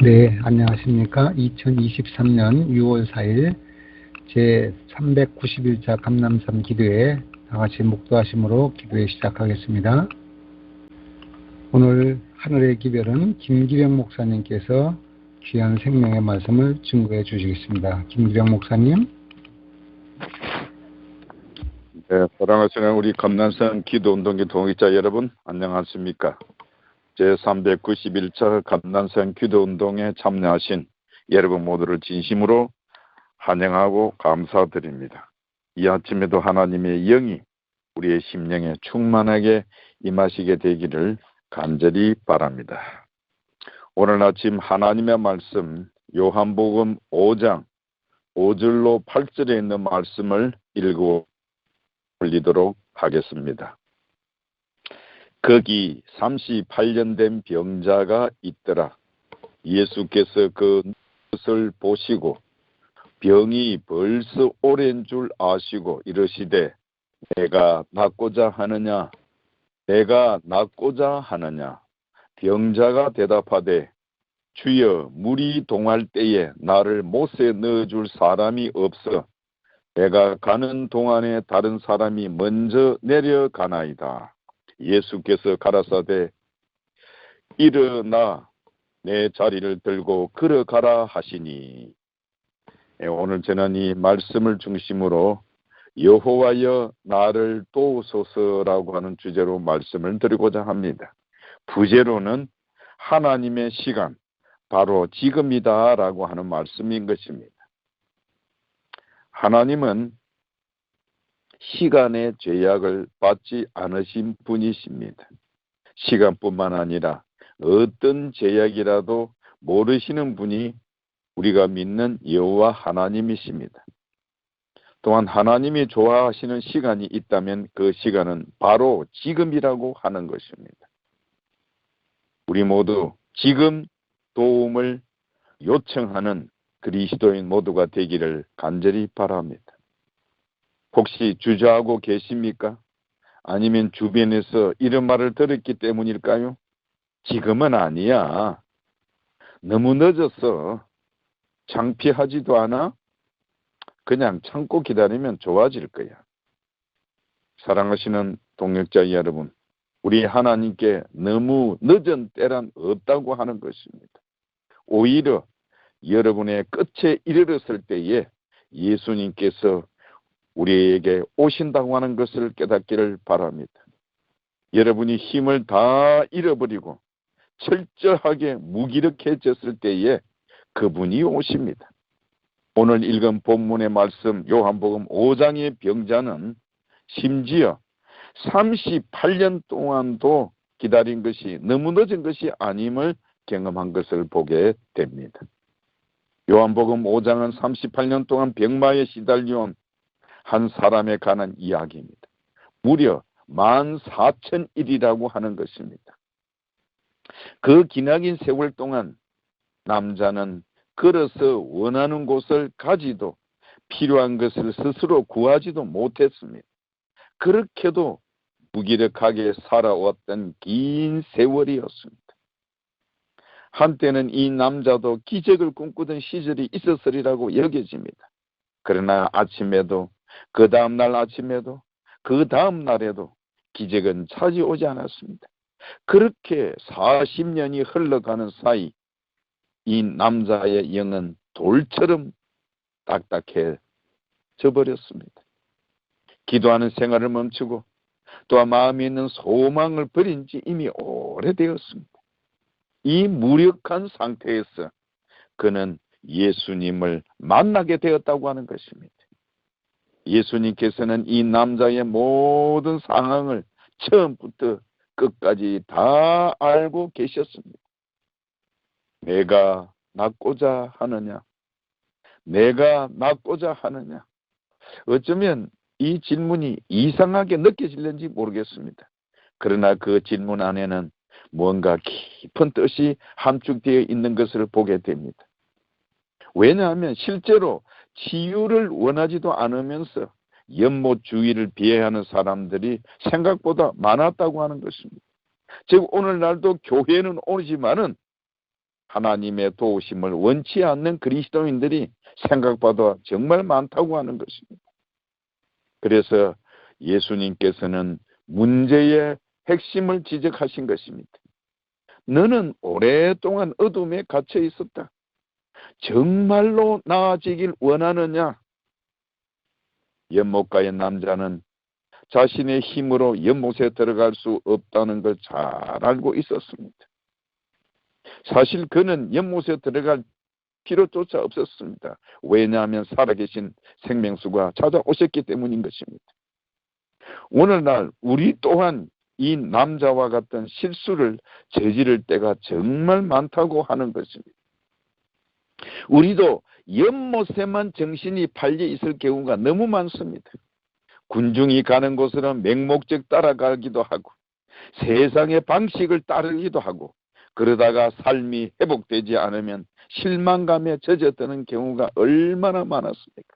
네, 안녕하십니까. 2023년 6월 4일 제391차 감남산 기도회 다같이 묵도하심으로 기도회 시작하겠습니다. 오늘 하늘의 기별은 김기병 목사님께서 귀한 생명의 말씀을 증거해 주시겠습니다. 김기병 목사님. 네, 사랑하시는 우리 감남산 기도운동기 동역자 여러분, 안녕하십니까. 제391차 감남산 기도운동에 참여하신 여러분 모두를 진심으로 환영하고 감사드립니다. 이 아침에도 하나님의 영이 우리의 심령에 충만하게 임하시게 되기를 간절히 바랍니다. 오늘 아침 하나님의 말씀 요한복음 5장 5절로 8절에 있는 말씀을 읽어 올리도록 하겠습니다. 거기 38년 된 병자가 있더라. 예수께서 그것을 보시고 병이 벌써 오랜 줄 아시고 이르시되 내가 낫고자 하느냐? 내가 낫고자 하느냐? 병자가 대답하되 주여 물이 동할 때에 나를 못에 넣어줄 사람이 없어 내가 가는 동안에 다른 사람이 먼저 내려가나이다. 예수께서 가라사대 일어나 내 자리를 들고 걸어가라 하시니. 오늘 저는 이 말씀을 중심으로 여호와여 나를 도우소서라고 하는 주제로 말씀을 드리고자 합니다. 부제로는 하나님의 시간, 바로 지금이다 라고 하는 말씀인 것입니다. 하나님은 시간의 제약을 받지 않으신 분이십니다. 시간뿐만 아니라 어떤 제약이라도 모르시는 분이 우리가 믿는 여호와 하나님이십니다. 또한 하나님이 좋아하시는 시간이 있다면 그 시간은 바로 지금이라고 하는 것입니다. 우리 모두 지금 도움을 요청하는 그리스도인 모두가 되기를 간절히 바랍니다. 혹시 주저하고 계십니까? 아니면 주변에서 이런 말을 들었기 때문일까요? 지금은 아니야. 너무 늦었어. 창피하지도 않아? 그냥 참고 기다리면 좋아질 거야. 사랑하시는 동역자 여러분, 우리 하나님께 너무 늦은 때란 없다고 하는 것입니다. 오히려 여러분의 끝에 이르렀을 때에 예수님께서 우리에게 오신다고 하는 것을 깨닫기를 바랍니다. 여러분이 힘을 다 잃어버리고 철저하게 무기력해졌을 때에 그분이 오십니다. 오늘 읽은 본문의 말씀 요한복음 5장의 병자는 심지어 38년 동안도 기다린 것이 너무 늦은 것이 아님을 경험한 것을 보게 됩니다. 요한복음 5장은 38년 동안 병마에 시달려온 한 사람에 관한 이야기입니다. 무려 14,000일이라고 하는 것입니다. 그 기나긴 세월 동안 남자는 걸어서 원하는 곳을 가지도 필요한 것을 스스로 구하지도 못했습니다. 그렇게도 무기력하게 살아왔던 긴 세월이었습니다. 한때는 이 남자도 기적을 꿈꾸던 시절이 있었으리라고 여겨집니다. 그러나 아침에도 그 다음날 아침에도 그 다음날에도 기적은 찾아오지 않았습니다. 그렇게 40년이 흘러가는 사이 이 남자의 영은 돌처럼 딱딱해져 버렸습니다. 기도하는 생활을 멈추고 또한 마음에 있는 소망을 버린 지 이미 오래되었습니다. 이 무력한 상태에서 그는 예수님을 만나게 되었다고 하는 것입니다. 예수님께서는 이 남자의 모든 상황을 처음부터 끝까지 다 알고 계셨습니다. 내가 낫고자 하느냐? 내가 낫고자 하느냐? 어쩌면 이 질문이 이상하게 느껴질는지 모르겠습니다. 그러나 그 질문 안에는 뭔가 깊은 뜻이 함축되어 있는 것을 보게 됩니다. 왜냐하면 실제로 치유를 원하지도 않으면서 연못주의를 비하하는 사람들이 생각보다 많았다고 하는 것입니다. 즉 오늘날도 교회는 오지만은 하나님의 도우심을 원치 않는 그리스도인들이 생각보다 정말 많다고 하는 것입니다. 그래서 예수님께서는 문제의 핵심을 지적하신 것입니다. 너는 오랫동안 어둠에 갇혀 있었다. 정말로 나아지길 원하느냐? 연못가의 남자는 자신의 힘으로 연못에 들어갈 수 없다는 걸 잘 알고 있었습니다. 사실 그는 연못에 들어갈 필요조차 없었습니다. 왜냐하면 살아계신 생명수가 찾아오셨기 때문인 것입니다. 오늘날 우리 또한 이 남자와 같은 실수를 저지를 때가 정말 많다고 하는 것입니다. 우리도 연못에만 정신이 팔려 있을 경우가 너무 많습니다. 군중이 가는 곳으로 맹목적 따라가기도 하고 세상의 방식을 따르기도 하고 그러다가 삶이 회복되지 않으면 실망감에 젖어드는 경우가 얼마나 많았습니까?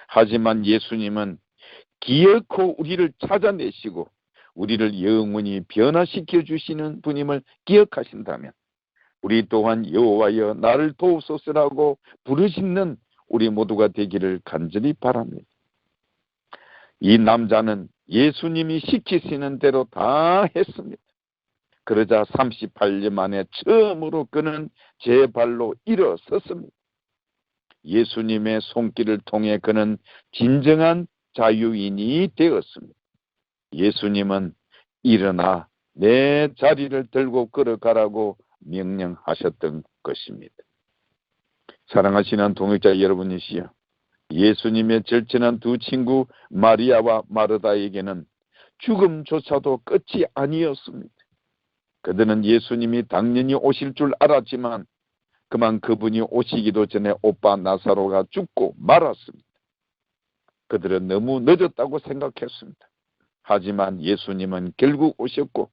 하지만 예수님은 기어코 우리를 찾아내시고 우리를 영원히 변화시켜 주시는 분임을 기억하신다면 우리 또한 여호와여 나를 도우소서라고 부르짖는 우리 모두가 되기를 간절히 바랍니다. 이 남자는 예수님이 시키시는 대로 다 했습니다. 그러자 38년 만에 처음으로 그는 제 발로 일어섰습니다. 예수님의 손길을 통해 그는 진정한 자유인이 되었습니다. 예수님은 일어나 내 자리를 들고 걸어가라고 명령하셨던 것입니다. 사랑하시는 동역자 여러분이시여, 예수님의 절친한 두 친구 마리아와 마르다에게는 죽음조차도 끝이 아니었습니다. 그들은 예수님이 당연히 오실 줄 알았지만 그만 그분이 오시기도 전에 오빠 나사로가 죽고 말았습니다. 그들은 너무 늦었다고 생각했습니다. 하지만 예수님은 결국 오셨고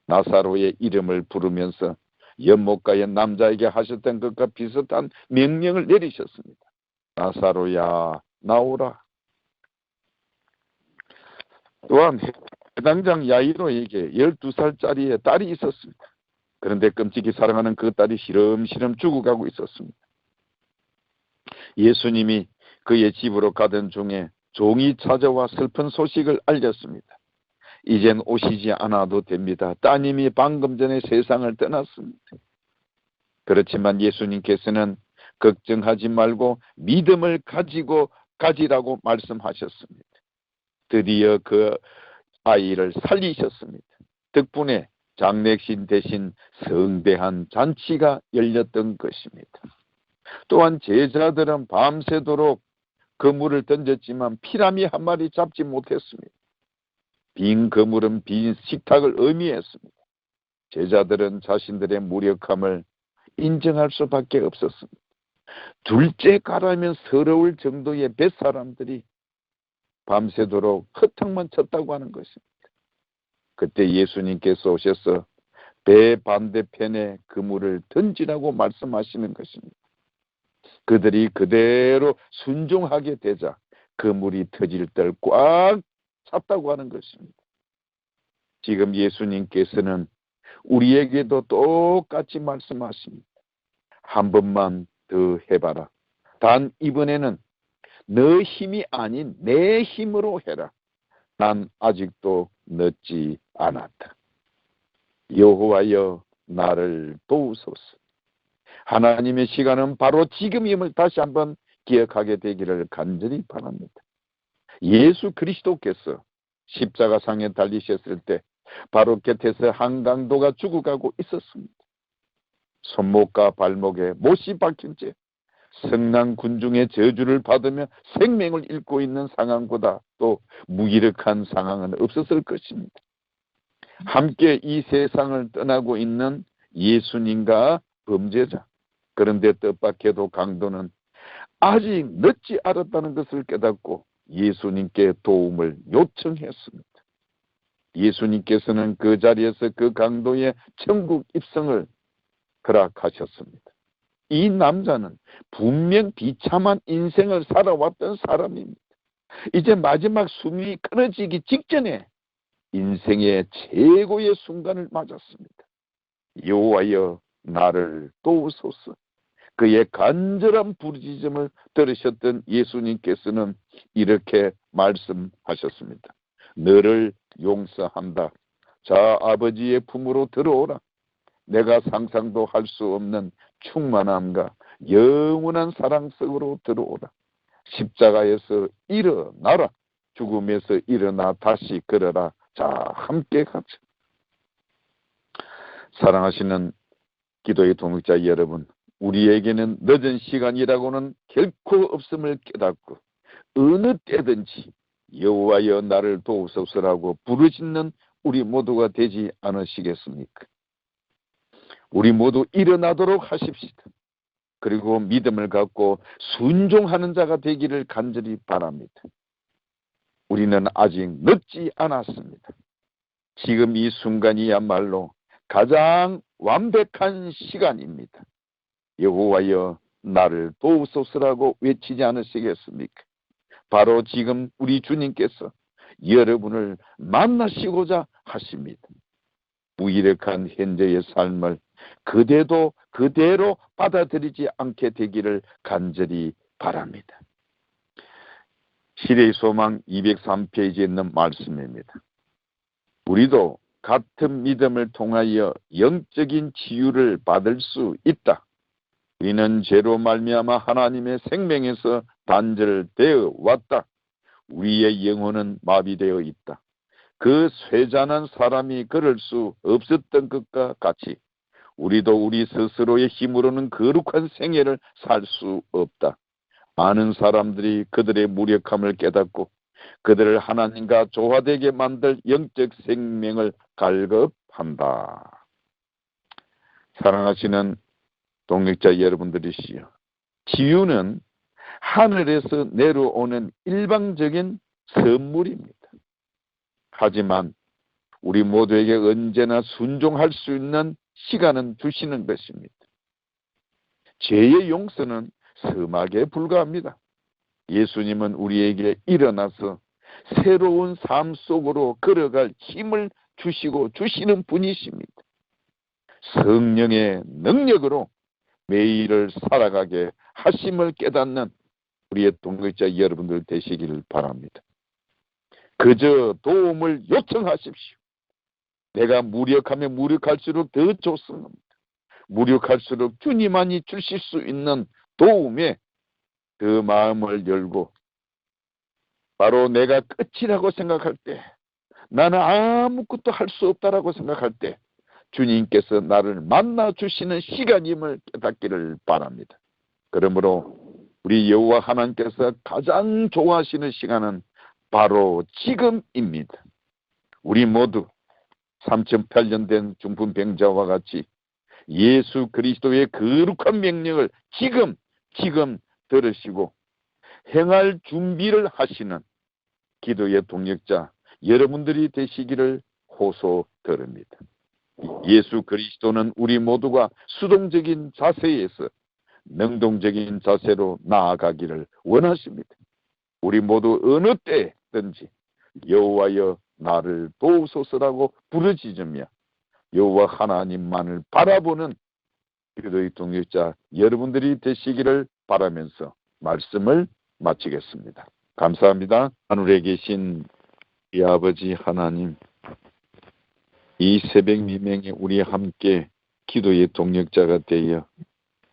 나사로의 이름을 부르면서 연못가의 남자에게 하셨던 것과 비슷한 명령을 내리셨습니다. 나사로야 나오라. 또한 해당장 야이로에게 12살짜리의 딸이 있었습니다. 그런데 끔찍이 사랑하는 그 딸이 시름시름 죽어가고 있었습니다. 예수님이 그의 집으로 가던 중에 종이 찾아와 슬픈 소식을 알렸습니다. 이젠 오시지 않아도 됩니다. 따님이 방금 전에 세상을 떠났습니다. 그렇지만 예수님께서는 걱정하지 말고 믿음을 가지라고 말씀하셨습니다. 드디어 그 아이를 살리셨습니다. 덕분에 장례식 대신 성대한 잔치가 열렸던 것입니다. 또한 제자들은 밤새도록 그물을 던졌지만 피라미 한 마리 잡지 못했습니다. 빈 그물은 빈 식탁을 의미했습니다. 제자들은 자신들의 무력함을 인정할 수밖에 없었습니다. 둘째 가라면 서러울 정도의 뱃사람들이 밤새도록 허탕만 쳤다고 하는 것입니다. 그때 예수님께서 오셔서 배 반대편에 그물을 던지라고 말씀하시는 것입니다. 그들이 그대로 순종하게 되자 그물이 터질 때 꽉 찼다고 하는 것입니다. 지금 예수님께서는 우리에게도 똑같이 말씀하십니다. 한 번만 더 해봐라. 단 이번에는 너 힘이 아닌 내 힘으로 해라. 난 아직도 늦지 않았다. 여호와여 나를 도우소서. 하나님의 시간은 바로 지금임을 다시 한번 기억하게 되기를 간절히 바랍니다. 예수 그리스도께서 십자가상에 달리셨을 때 바로 곁에서 한강도가 죽어가고 있었습니다. 손목과 발목에 못이 박힌 채 성난 군중의 저주를 받으며 생명을 잃고 있는 상황보다 또 무기력한 상황은 없었을 것입니다. 함께 이 세상을 떠나고 있는 예수님과 범죄자, 그런데 뜻밖에도 강도는 아직 늦지 않았다는 것을 깨닫고 예수님께 도움을 요청했습니다. 예수님께서는 그 자리에서 그 강도의 천국 입성을 허락하셨습니다. 이 남자는 분명 비참한 인생을 살아왔던 사람입니다. 이제 마지막 숨이 끊어지기 직전에 인생의 최고의 순간을 맞았습니다. 여호와여 나를 도우소서. 그의 간절한 부르짖음을 들으셨던 예수님께서는 이렇게 말씀하셨습니다. 너를 용서한다. 자, 아버지의 품으로 들어오라. 내가 상상도 할 수 없는 충만함과 영원한 사랑 속으로 들어오라. 십자가에서 일어나라. 죽음에서 일어나 다시 걸어라. 자, 함께 가자. 사랑하시는 기도의 동역자 여러분, 우리에게는 늦은 시간이라고는 결코 없음을 깨닫고 어느 때든지 여호와여 나를 도우소서라고 부르짖는 우리 모두가 되지 않으시겠습니까? 우리 모두 일어나도록 하십시다. 그리고 믿음을 갖고 순종하는 자가 되기를 간절히 바랍니다. 우리는 아직 늦지 않았습니다. 지금 이 순간이야말로 가장 완벽한 시간입니다. 여호와여 나를 도우소서라고 외치지 않으시겠습니까? 바로 지금 우리 주님께서 여러분을 만나시고자 하십니다. 무기력한 현재의 삶을 그대로 받아들이지 않게 되기를 간절히 바랍니다. 시대의 소망 203페이지에 있는 말씀입니다. 우리도 같은 믿음을 통하여 영적인 치유를 받을 수 있다. 우리는 죄로 말미암아 하나님의 생명에서 단절되어 왔다. 우리의 영혼은 마비되어 있다. 그 쇠잔한 사람이 그럴 수 없었던 것과 같이 우리도 우리 스스로의 힘으로는 거룩한 생애를 살 수 없다. 많은 사람들이 그들의 무력함을 깨닫고 그들을 하나님과 조화되게 만들 영적 생명을 갈급한다. 사랑하시는 동역자 여러분들이시여, 치유는 하늘에서 내려오는 일방적인 선물입니다. 하지만 우리 모두에게 언제나 순종할 수 있는 시간은 주시는 것입니다. 죄의 용서는 서막에 불과합니다. 예수님은 우리에게 일어나서 새로운 삶 속으로 걸어갈 힘을 주시고 주시는 분이십니다. 성령의 능력으로 매일을 살아가게 하심을 깨닫는 우리의 동역자 여러분들 되시기를 바랍니다. 그저 도움을 요청하십시오. 내가 무력하면 무력할수록 더 좋습니다. 무력할수록 주님만이 주실 수 있는 도움에 그 마음을 열고 바로 내가 끝이라고 생각할 때, 나는 아무것도 할 수 없다라고 생각할 때 주님께서 나를 만나주시는 시간임을 깨닫기를 바랍니다. 그러므로 우리 여호와 하나님께서 가장 좋아하시는 시간은 바로 지금입니다. 우리 모두 3008년 된 중풍병자와 같이 예수 그리스도의 거룩한 명령을 지금 들으시고 행할 준비를 하시는 기도의 동역자 여러분들이 되시기를 호소드립니다. 예수 그리스도는 우리 모두가 수동적인 자세에서 능동적인 자세로 나아가기를 원하십니다. 우리 모두 어느 때든지 여호와여 나를 도우소서라고 부르짖으며 여호와 하나님만을 바라보는 기도의 동역자 여러분들이 되시기를 바라면서 말씀을 마치겠습니다. 감사합니다. 하늘에 계신 이 아버지 하나님, 이 새벽 미명에 우리 함께 기도의 동역자가 되어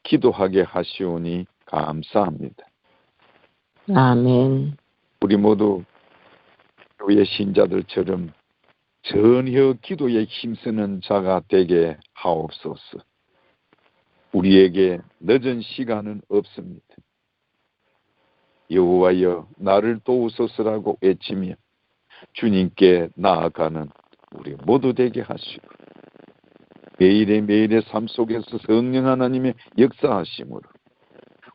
기도하게 하시오니 감사합니다. 아멘. 우리 모두 교회 신자들처럼 전혀 기도에 힘쓰는 자가 되게 하옵소서. 우리에게 늦은 시간은 없습니다. 여호와여 나를 도우소서라고 외치며 주님께 나아가는 우리 모두 되게 하시고 매일의 삶 속에서 성령 하나님의 역사하심으로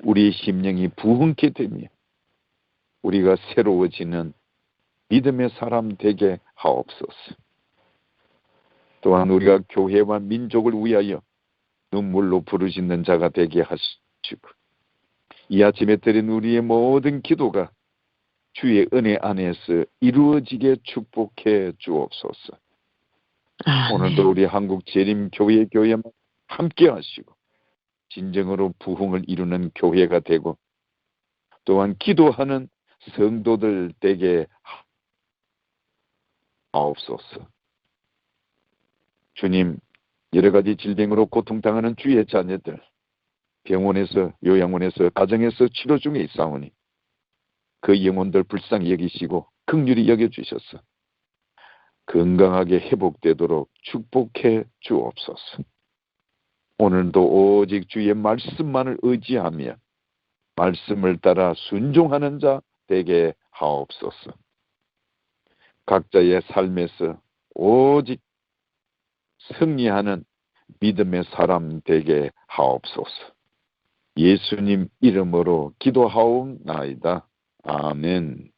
우리의 심령이 부흥케 되며 우리가 새로워지는 믿음의 사람 되게 하옵소서. 또한 우리가 교회와 민족을 위하여 눈물로 부르짖는 자가 되게 하시고 이 아침에 드린 우리의 모든 기도가 주의 은혜 안에서 이루어지게 축복해 주옵소서. 아멘. 오늘도 우리 한국 재림교회 교회만 함께 하시고 진정으로 부흥을 이루는 교회가 되고 또한 기도하는 성도들 되게 하옵소서. 주님, 여러 가지 질병으로 고통당하는 주의 자녀들, 병원에서, 요양원에서, 가정에서 치료 중에 있사오니 그 영혼들 불쌍히 여기시고 긍휼히 여겨주셔서 건강하게 회복되도록 축복해 주옵소서. 오늘도 오직 주의 말씀만을 의지하며 말씀을 따라 순종하는 자 되게 하옵소서. 각자의 삶에서 오직 승리하는 믿음의 사람 되게 하옵소서. 예수님 이름으로 기도하옵나이다. 아멘.